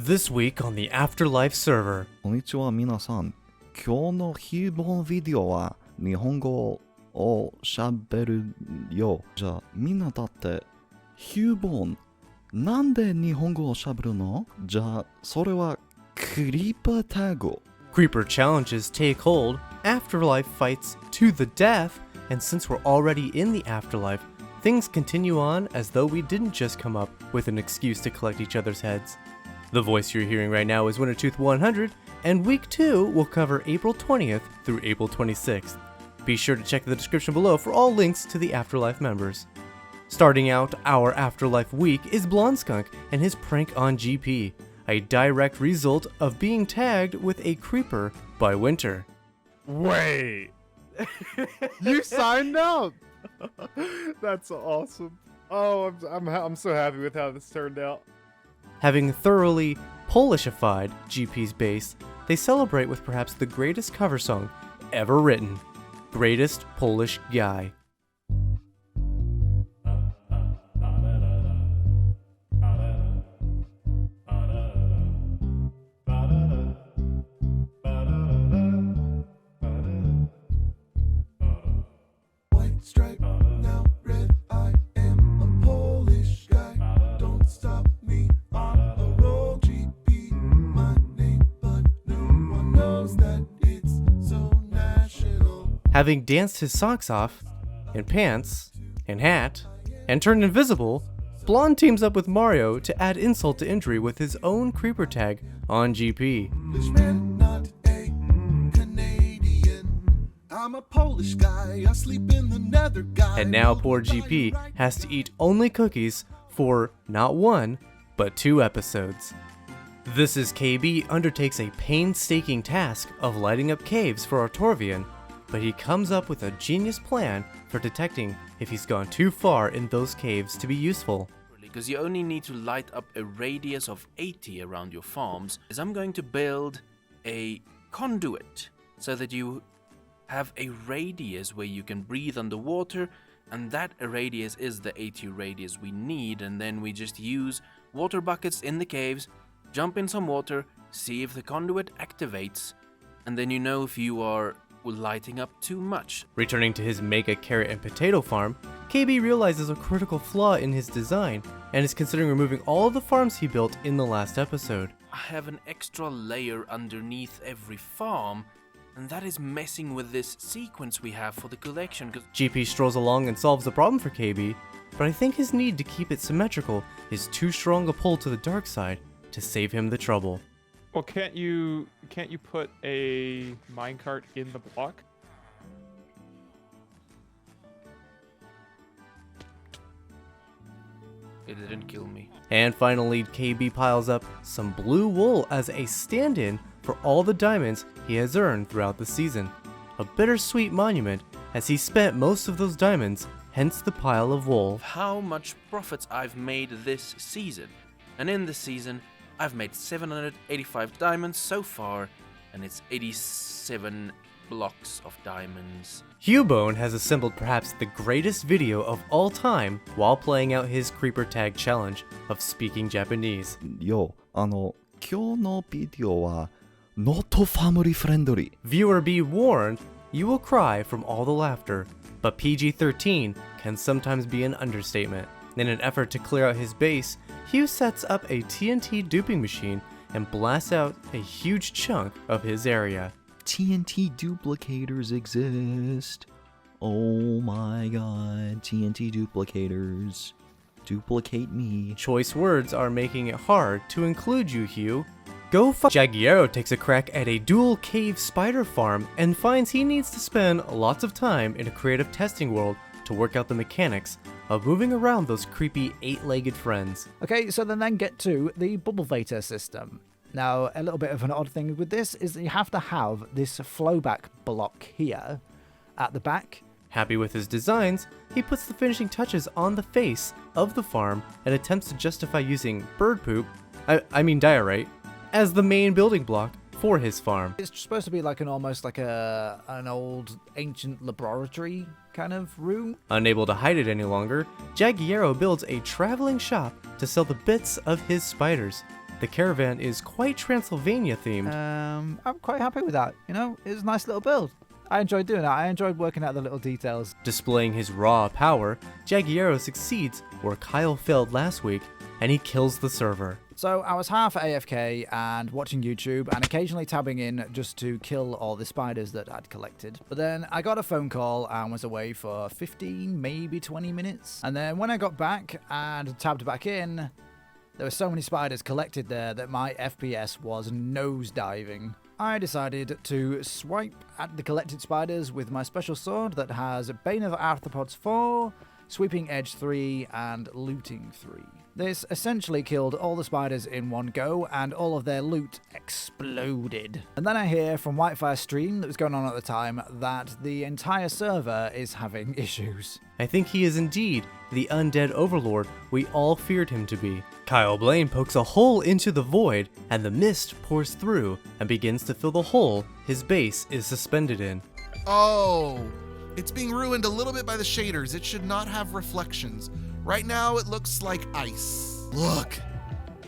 This week on the AfterLife server. こんにちは皆さん。今日のHughBoneビデオは日本語を喋るよ。じゃあみんなだってHughBoneなんで日本語を喋るの？じゃあそれはクリーパータグ。 Creeper challenges take hold, AfterLife fights to the death, and since we're already in the afterlife, things continue on as though we didn't just come up with an excuse to collect each other's heads. The voice you're hearing right now is Wintertooth 100, and week 2 will cover April 20th through April 26th. Be sure to check the description below for all links to the AfterLife members. Starting out our AfterLife week is Blondskunk and his prank on GP, a direct result of being tagged with a creeper by Winter. Wait, you signed up? That's awesome. Oh, I'm so happy with how this turned out. Having thoroughly Polishified GP's base, they celebrate with perhaps the greatest cover song ever written, Greatest Polish Guy. White stripe, now red, I am a Polish guy. Don't stop me on a roll, GP, my name, but no one knows that it's so national. Having danced his socks off, in pants, and hat, and turned invisible, Blonde teams up with Mario to add insult to injury with his own creeper tag on GP. Englishman, not a Canadian. I'm a Polish guy, I sleep in the nether, guy. And now poor GP has to eat only cookies for not one, but 2 episodes. This is KB undertakes a painstaking task of lighting up caves for Artorvian, but he comes up with a genius plan for detecting if he's gone too far in those caves to be useful. Because you only need to light up a radius of 80 around your farms, is I'm going to build a conduit so that you have a radius where you can breathe underwater, and that radius is the 80 radius we need, and then we just use water buckets in the caves, jump in some water, see if the conduit activates, and then you know if you are lighting up too much. Returning to his mega carrot and potato farm, KB realizes a critical flaw in his design and is considering removing all of the farms he built in the last episode. I have an extra layer underneath every farm, and that is messing with this sequence we have for the collection. GP strolls along and solves the problem for KB, but I think his need to keep it symmetrical is too strong a pull to the dark side to save him the trouble. Well, can't you put a minecart in the block? It didn't kill me. And finally, KB piles up some blue wool as a stand-in for all the diamonds he has earned throughout the season. A bittersweet monument as he spent most of those diamonds, hence the pile of wool. How much profits I've made this season. And in this season, I've made 785 diamonds so far, and it's 87 blocks of diamonds. HughBone has assembled perhaps the greatest video of all time while playing out his creeper tag challenge of speaking Japanese. よ、今日のビデオは not family friendly. Viewer be warned, you will cry from all the laughter, but PG-13 can sometimes be an understatement. In an effort to clear out his base, Hugh sets up a TNT duping machine and blasts out a huge chunk of his area. TNT duplicators exist. Oh my god, TNT duplicators. Duplicate me. Choice words are making it hard to include you, Hugh. Go fuck. Jagiero takes a crack at a dual cave spider farm and finds he needs to spend lots of time in a creative testing world to work out the mechanics of moving around those creepy 8-legged friends. Okay, so then get to the bubble vator system. Now, a little bit of an odd thing with this is that you have to have this flowback block here at the back. Happy with his designs, he puts the finishing touches on the face of the farm and attempts to justify using bird poop, I mean diorite, as the main building block for his farm. It's supposed to be like almost like an old ancient laboratory kind of room. Unable to hide it any longer, Jagiero builds a traveling shop to sell the bits of his spiders. The caravan is quite Transylvania themed. I'm quite happy with that. You know, it was a nice little build. I enjoyed doing that. I enjoyed working out the little details. Displaying his raw power, Jagiero succeeds where Kyle failed last week, and he kills the server. So I was half AFK and watching YouTube and occasionally tabbing in just to kill all the spiders that I'd collected. But then I got a phone call and was away for 15, maybe 20 minutes. And then when I got back and tabbed back in, there were so many spiders collected there that my FPS was nosediving. I decided to swipe at the collected spiders with my special sword that has Bane of Arthropods 4, Sweeping Edge 3, and Looting 3. This essentially killed all the spiders in one go, and all of their loot exploded. And then I hear from Whitefire Stream that was going on at the time that the entire server is having issues. I think he is indeed the undead overlord we all feared him to be. Kyle Blaine pokes a hole into the void, and the mist pours through and begins to fill the hole his base is suspended in. Oh, it's being ruined a little bit by the shaders. It should not have reflections. Right now, it looks like ice. Look,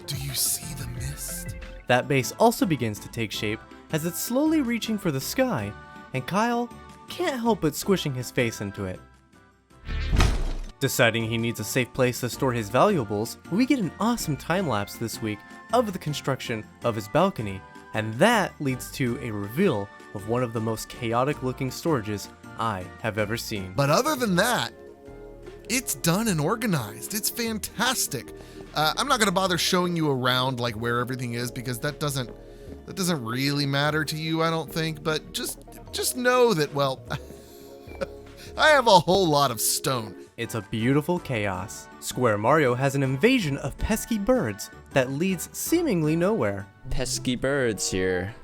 do you see the mist? That base also begins to take shape as it's slowly reaching for the sky, and Kyle can't help but squishing his face into it. Deciding he needs a safe place to store his valuables, we get an awesome time-lapse this week of the construction of his balcony, and that leads to a reveal of one of the most chaotic-looking storages I have ever seen. But other than that, it's done and organized. It's fantastic. I'm not gonna bother showing you around like where everything is because that doesn't really matter to you, I don't think. But just know that, well, I have a whole lot of stone. It's a beautiful chaos. Square Mario has an invasion of pesky birds that leads seemingly nowhere. Pesky birds here.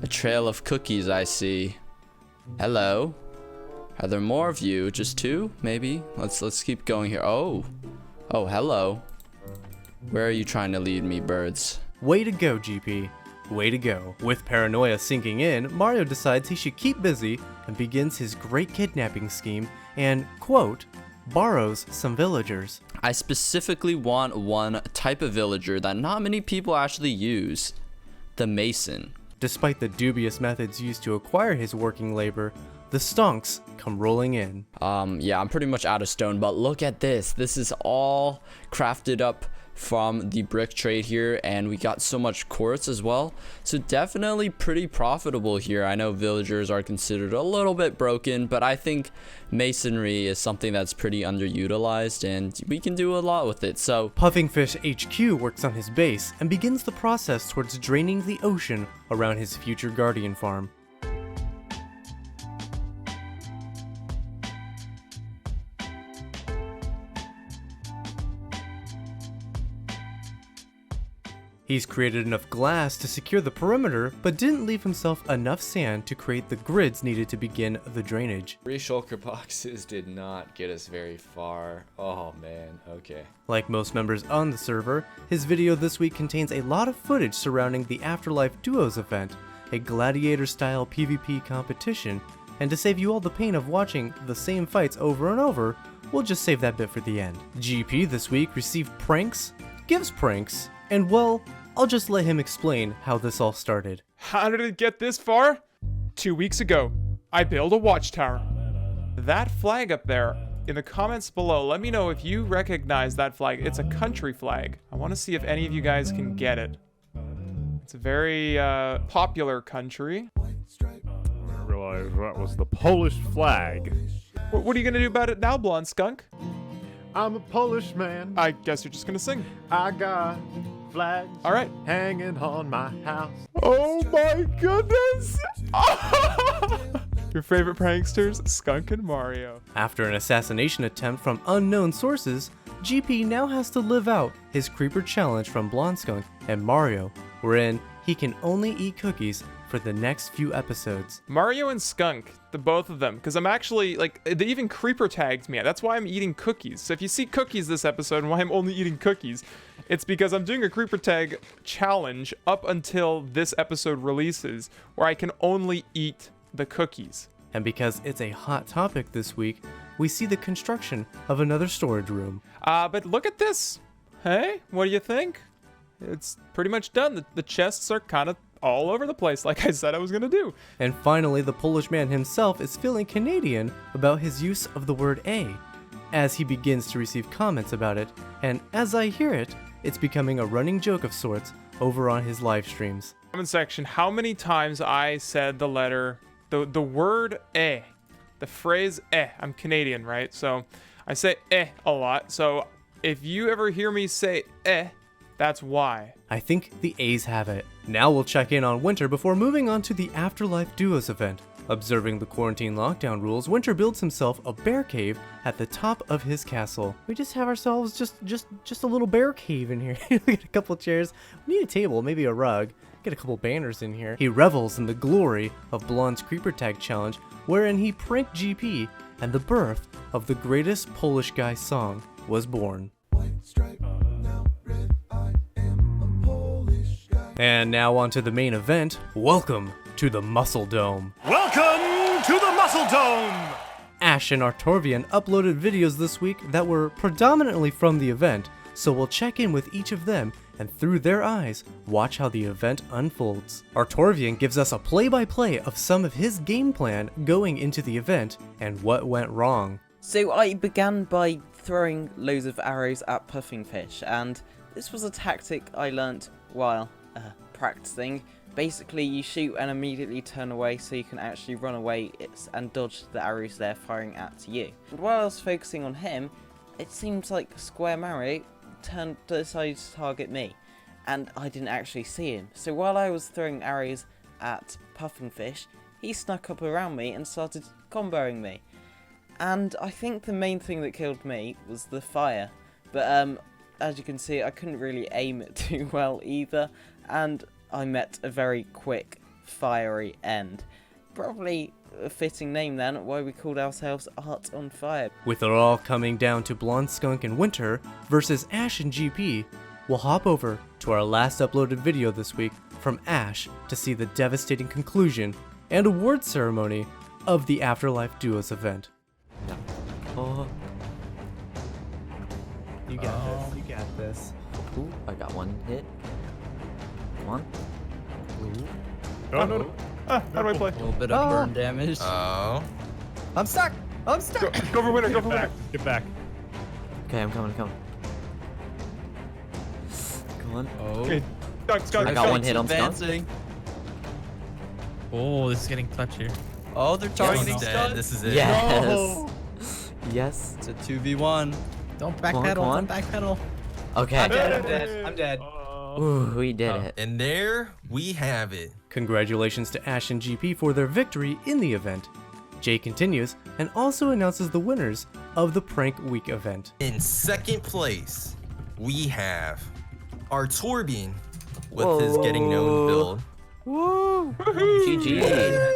A trail of cookies I see. Hello. Are there more of you? Just two, maybe? Let's keep going here. Oh, hello. Where are you trying to lead me, birds? Way to go, GP. Way to go. With paranoia sinking in, Mario decides he should keep busy and begins his great kidnapping scheme and, quote, borrows some villagers. I specifically want one type of villager that not many people actually use. The Mason. Despite the dubious methods used to acquire his working labor, the stonks come rolling in. Yeah, I'm pretty much out of stone, but look at this. This is all crafted up from the brick trade here, and we got so much quartz as well. So definitely pretty profitable here. I know villagers are considered a little bit broken, but I think masonry is something that's pretty underutilized, and we can do a lot with it. So Puffingfish HQ works on his base and begins the process towards draining the ocean around his future guardian farm. He's created enough glass to secure the perimeter, but didn't leave himself enough sand to create the grids needed to begin the drainage. 3 shulker boxes did not get us very far. Oh man, okay. Like most members on the server, his video this week contains a lot of footage surrounding the AfterLife Duos event, a gladiator-style PvP competition, and to save you all the pain of watching the same fights over and over, we'll just save that bit for the end. GP this week received pranks, gives pranks, and well, I'll just let him explain how this all started. How did it get this far? 2 weeks ago, I built a watchtower. That flag up there, in the comments below, let me know if you recognize that flag. It's a country flag. I want to see if any of you guys can get it. It's a very popular country. I realized that was the Polish flag. What are you going to do about it now, Blondskunk? I'm a Polish man. I guess you're just going to sing. I got flags All right. hanging on my house. Oh my goodness! Your favorite pranksters, Skunk and Mario. After an assassination attempt from unknown sources, GP now has to live out his creeper challenge from Blondskunk and Mario, wherein he can only eat cookies for the next few episodes. Mario and Skunk, the both of them, because I'm actually, like, they even creeper tagged me. That's why I'm eating cookies. So if you see cookies this episode and why I'm only eating cookies, it's because I'm doing a creeper tag challenge up until this episode releases, where I can only eat the cookies. And because it's a hot topic this week, we see the construction of another storage room. But look at this. Hey, what do you think? it's pretty much done. The chests are kind of all over the place, like I said I was gonna do. And finally, the Polish man himself is feeling Canadian about his use of the word A, as he begins to receive comments about it, and as I hear it, it's becoming a running joke of sorts over on his live streams. Comment section, how many times I said the letter, the word eh, the phrase eh. I'm Canadian, right? So I say eh a lot. So if you ever hear me say eh, that's why. I think the A's have it. Now we'll check in on Winter before moving on to the AfterLife Duos event. Observing the quarantine lockdown rules, Winter builds himself a bear cave at the top of his castle. We just have ourselves just a little bear cave in here. We got a couple chairs. We need a table, maybe a rug. Get a couple banners in here. He revels in the glory of Blonde's creeper tag challenge, wherein he pranked GP, and the birth of the greatest Polish guy song was born. White stripe, now red, I am a Polish guy. And now on to the main event. Welcome to the Muscle Dome. Welcome to the Muscle Dome! Ash and Artorvian uploaded videos this week that were predominantly from the event, so we'll check in with each of them and through their eyes, watch how the event unfolds. Artorvian gives us a play-by-play of some of his game plan going into the event and what went wrong. So I began by throwing loads of arrows at puffing fish, and this was a tactic I learnt while practicing. Basically, you shoot and immediately turn away so you can actually run away and dodge the arrows they're firing at you. And while I was focusing on him, it seems like Square Mario decided to target me, and I didn't actually see him. So while I was throwing arrows at puffing fish, he snuck up around me and started comboing me. And I think the main thing that killed me was the fire. But as you can see, I couldn't really aim it too well either, and I met a very quick, fiery end. Probably a fitting name then, why we called ourselves Art on Fire. With it all coming down to Blondskunk and Winter versus Ash and GP, we'll hop over to our last uploaded video this week from Ash to see the devastating conclusion and award ceremony of the AfterLife Duos event. Oh. You got this, you got this. Ooh, I got one hit. Come on. No. How do I play? A little bit of burn damage. Oh. I'm stuck! I'm stuck! Go for winner, go for winner. Get back. Okay, I'm coming. Come on. Oh. Okay, Skunk, I got one hit on Skunk. Advancing. Oh, this is getting touchier. Oh, they're targeting Skunk. Skunk. This is it. Yes. No. Yes. It's a 2v1. Don't backpedal. Come on. Don't backpedal. Okay. I'm dead. Ooh, we did it. And there we have it. Congratulations to Ash and GP for their victory in the event. Jay continues and also announces the winners of the Prank Week event. In second place, we have our Torbian with his getting known build. Woo! GG.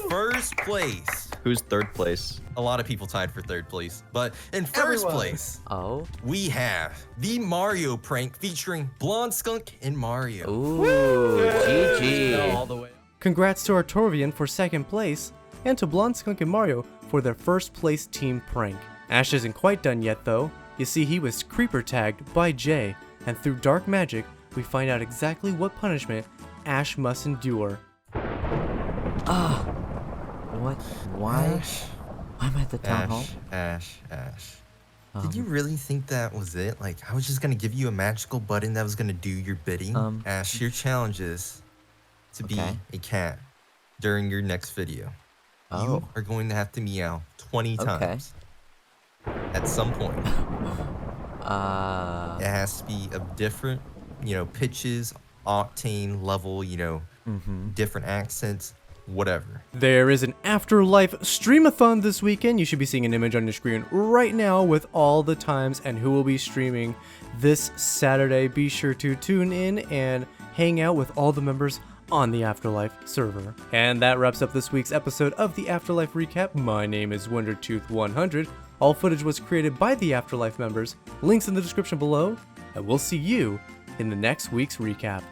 First place. Who's third place? A lot of people tied for third place. But in first place, we have the Mario prank featuring Blondskunk and Mario. Ooh, GG. All the way. Congrats to Artorvian for second place, and to Blondskunk and Mario for their first place team prank. Ash isn't quite done yet though. You see, he was creeper tagged by Jay, and through dark magic, we find out exactly what punishment Ash must endure. What? Why? I'm at the town hall. Ash. Did you really think that was it? Like, I was just gonna give you a magical button that was gonna do your bidding? Ash, your challenge is to be a cat during your next video. You are going to have to meow 20 times. At some point. It has to be of different, pitches, octane level, different accents. Whatever. There is an AfterLife streamathon this weekend. You should be seeing an image on your screen right now with all the times and who will be streaming this Saturday. Be sure to tune in and hang out with all the members on the AfterLife server. And that wraps up this week's episode of the AfterLife Recap. My name is WonderTooth100. All footage was created by the AfterLife members. Links in the description below, and we'll see you in the next week's recap.